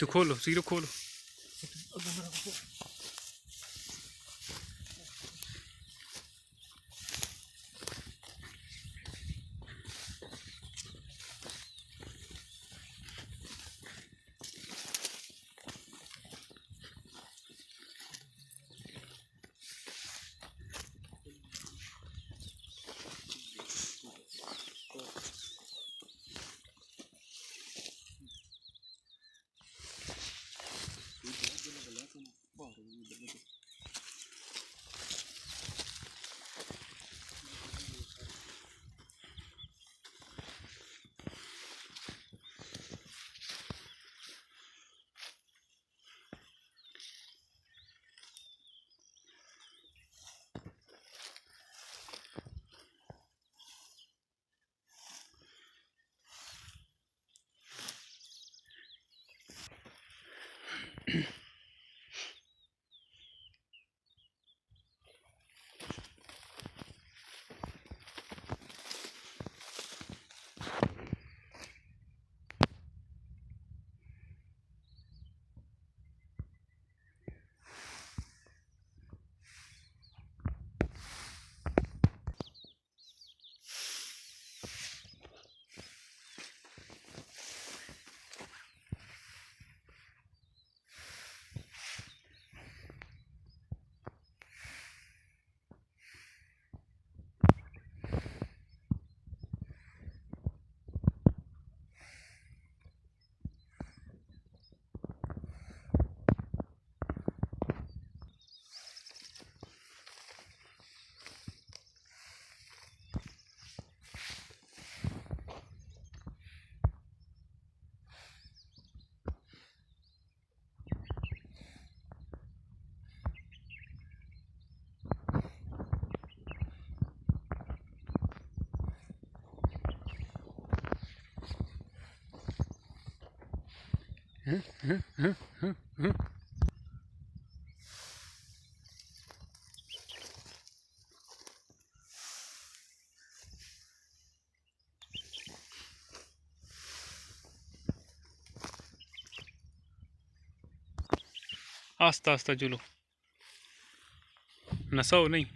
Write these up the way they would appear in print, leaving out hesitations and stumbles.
तो खोलो सीरो खोलो। आस्ता आस्ता चलो, नसाओ नहीं।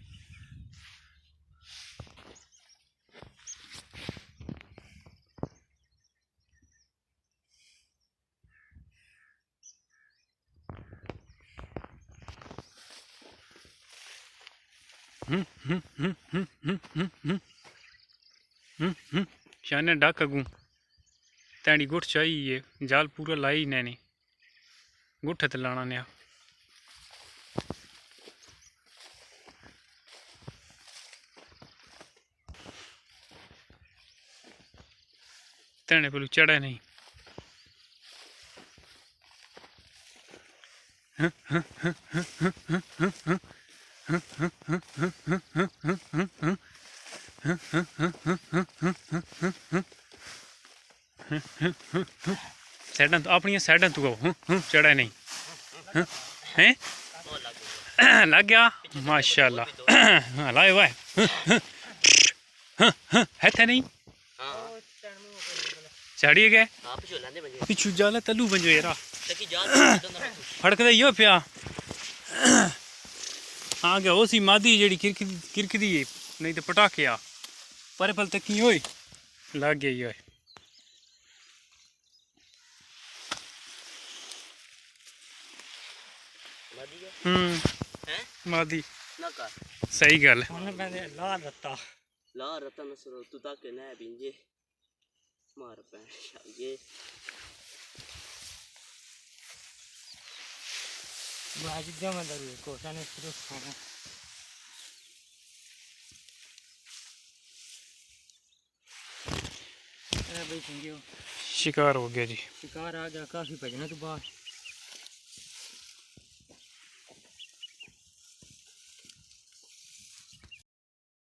शाने डाक अगू तैड़ी गुठ चाहिए, जाल पूरा लाई नैने गुठ ते लाना ने तैने पेलू चढ़े नहीं। सैडा तो अपनी सैडा तू चढ़ा नहीं हैं लग गया माशाल्लाह लाए हुआ है थे नहीं चढ़िए गए पिछू जाला तलू बंजो यार फड़कदा ही हो पिया आ गया उसी मादी जेड़ी किरकदी है नहीं तो पटाखे आ पर पल तक की होई लग गई होए मादी सही गल ला रत्ता नसरो तू ताके ना बिंजे मार पे ये बाजी जमा दरी कोटा ने शुरू खाना भाई शिकार हो गया जी। शिकार आ गया काफी भजना तो बाहर